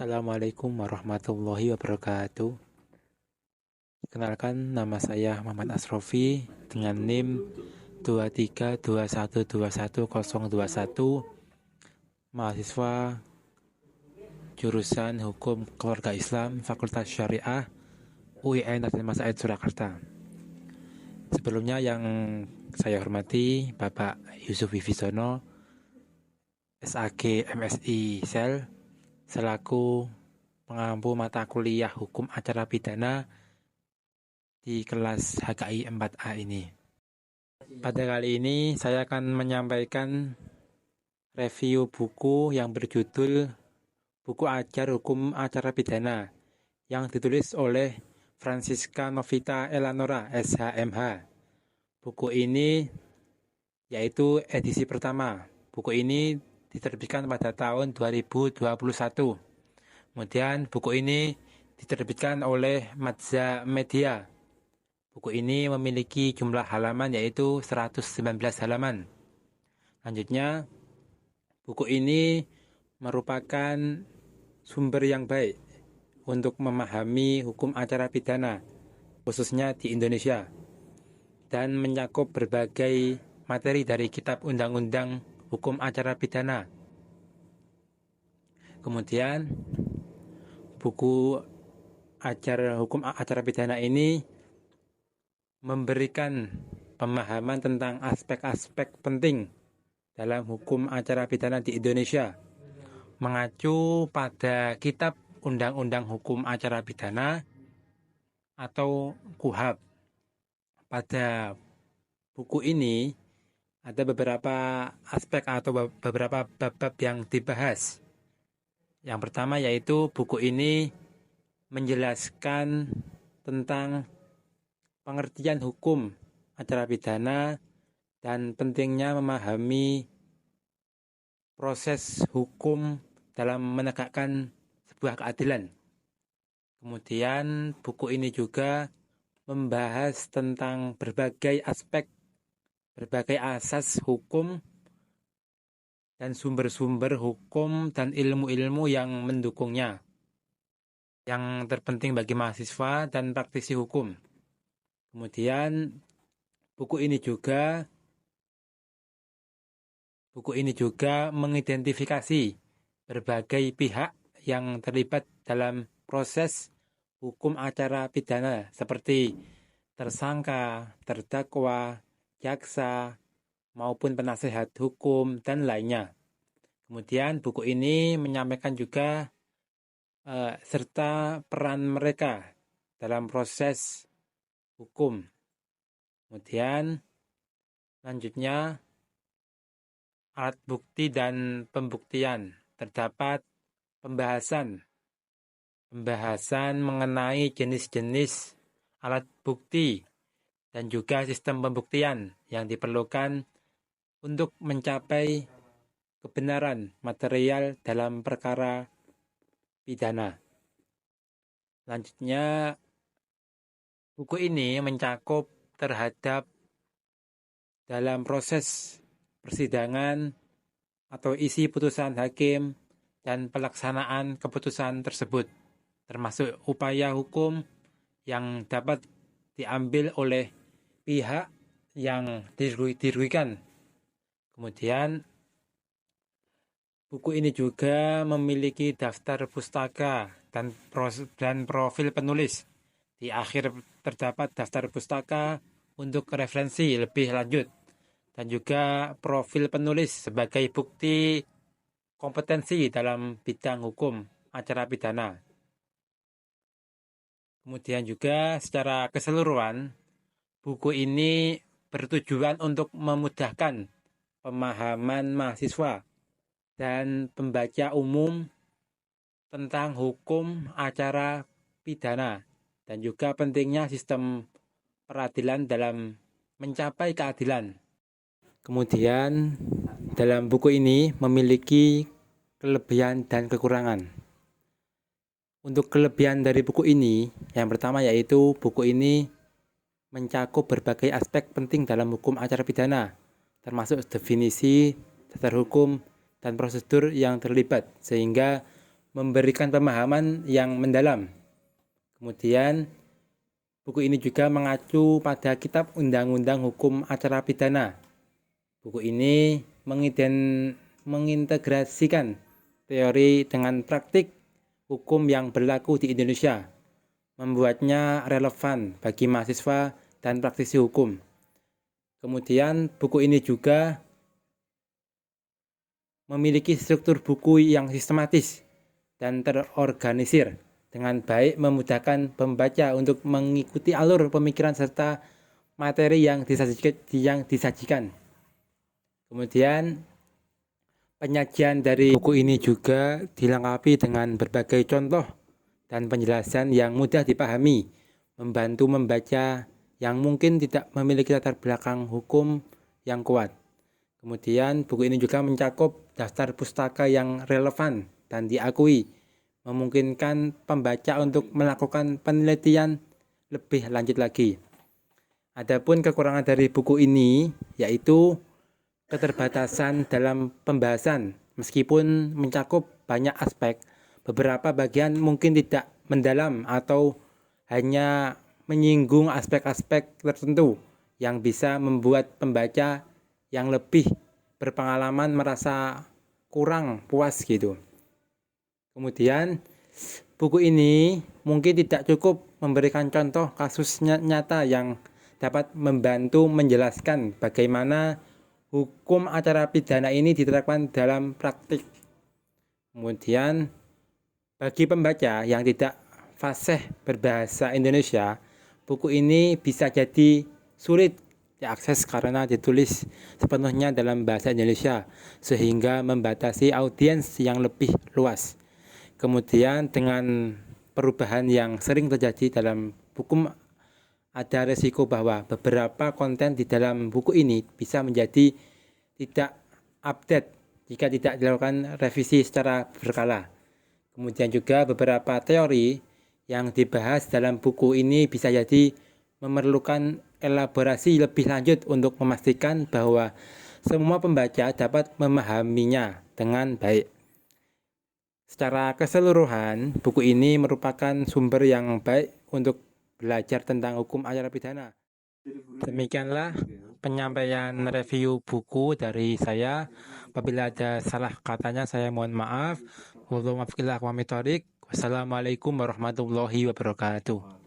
Assalamualaikum warahmatullahi wabarakatuh. Kenalkan, nama saya Muhammad Asrofi dengan NIM 2321210121, mahasiswa jurusan Hukum Keluarga Islam Fakultas Syariah UIN Raden Mas Said Surakarta. Sebelumnya yang saya hormati Bapak Yusuf Wibisono, SAG MSI Sel, selaku pengampu mata kuliah Hukum Acara Pidana di kelas HKI 4A ini. Pada kali ini saya akan menyampaikan review buku yang berjudul Buku Ajar Hukum Acara Pidana yang ditulis oleh Francisca Novita Eleonora, SHMH. Buku ini yaitu edisi pertama. Buku ini diterbitkan pada tahun 2021. Kemudian buku ini diterbitkan oleh Mazza Media. Buku ini memiliki jumlah halaman yaitu 119 halaman. Lanjutnya, buku ini merupakan sumber yang baik untuk memahami hukum acara pidana, khususnya di Indonesia, dan mencakup berbagai materi dari Kitab Undang-Undang Hukum Acara Pidana. Kemudian, buku Hukum Acara Pidana ini memberikan pemahaman tentang aspek-aspek penting dalam hukum acara pidana di Indonesia, mengacu pada Kitab Undang-Undang Hukum Acara Pidana atau KUHP. Pada buku ini ada beberapa aspek atau beberapa bab-bab yang dibahas. Yang pertama yaitu buku ini menjelaskan tentang pengertian hukum acara pidana dan pentingnya memahami proses hukum dalam menegakkan sebuah keadilan. Kemudian buku ini juga membahas tentang berbagai aspek, berbagai asas hukum dan sumber-sumber hukum dan ilmu-ilmu yang mendukungnya, yang terpenting bagi mahasiswa dan praktisi hukum. Kemudian buku ini juga mengidentifikasi berbagai pihak yang terlibat dalam proses hukum acara pidana seperti tersangka, terdakwa, jaksa, maupun penasehat hukum dan lainnya. Kemudian buku ini menyampaikan juga serta peran mereka dalam proses hukum. Kemudian lanjutnya alat bukti dan pembuktian. Terdapat pembahasan mengenai jenis-jenis alat bukti dan juga sistem pembuktian yang diperlukan untuk mencapai kebenaran material dalam perkara pidana. Lanjutnya, buku ini mencakup terhadap dalam proses persidangan atau isi putusan hakim dan pelaksanaan keputusan tersebut, termasuk upaya hukum yang dapat diambil oleh pihak yang dirugikan. Kemudian buku ini juga memiliki daftar pustaka dan profil penulis. Di akhir terdapat daftar pustaka untuk referensi lebih lanjut dan juga profil penulis sebagai bukti kompetensi dalam bidang hukum acara pidana. Kemudian juga secara keseluruhan, buku ini bertujuan untuk memudahkan pemahaman mahasiswa dan pembaca umum tentang hukum acara pidana dan juga pentingnya sistem peradilan dalam mencapai keadilan. Kemudian dalam buku ini memiliki kelebihan dan kekurangan. Untuk kelebihan dari buku ini, yang pertama yaitu buku ini mencakup berbagai aspek penting dalam hukum acara pidana, termasuk definisi, dasar hukum, dan prosedur yang terlibat, sehingga memberikan pemahaman yang mendalam. Kemudian buku ini juga mengacu pada Kitab Undang-Undang Hukum Acara Pidana. Buku ini mengintegrasikan teori dengan praktik hukum yang berlaku di Indonesia, membuatnya relevan bagi mahasiswa dan praktisi hukum. Kemudian buku ini juga memiliki struktur buku yang sistematis dan terorganisir dengan baik, memudahkan pembaca untuk mengikuti alur pemikiran serta materi yang disajikan. Kemudian penyajian dari buku ini juga dilengkapi dengan berbagai contoh dan penjelasan yang mudah dipahami, membantu membaca yang mungkin tidak memiliki latar belakang hukum yang kuat. Kemudian buku ini juga mencakup daftar pustaka yang relevan dan diakui, memungkinkan pembaca untuk melakukan penelitian lebih lanjut lagi. Adapun kekurangan dari buku ini yaitu keterbatasan dalam pembahasan. Meskipun mencakup banyak aspek, beberapa bagian mungkin tidak mendalam atau hanya menyinggung aspek-aspek tertentu yang bisa membuat pembaca yang lebih berpengalaman merasa kurang puas gitu. Kemudian buku ini mungkin tidak cukup memberikan contoh kasus nyata yang dapat membantu menjelaskan bagaimana hukum acara pidana ini diterapkan dalam praktik. Kemudian bagi pembaca yang tidak fasih berbahasa Indonesia, buku ini bisa jadi sulit diakses karena ditulis sepenuhnya dalam bahasa Indonesia, sehingga membatasi audiens yang lebih luas. Kemudian dengan perubahan yang sering terjadi dalam hukum, ada resiko bahwa beberapa konten di dalam buku ini bisa menjadi tidak update jika tidak dilakukan revisi secara berkala. Kemudian juga beberapa teori yang dibahas dalam buku ini bisa jadi memerlukan elaborasi lebih lanjut untuk memastikan bahwa semua pembaca dapat memahaminya dengan baik. Secara keseluruhan, buku ini merupakan sumber yang baik untuk belajar tentang hukum acara pidana. Demikianlah penyampaian review buku dari saya. Apabila ada salah katanya, saya mohon maaf. Wassalamualaikum warahmatullahi wabarakatuh.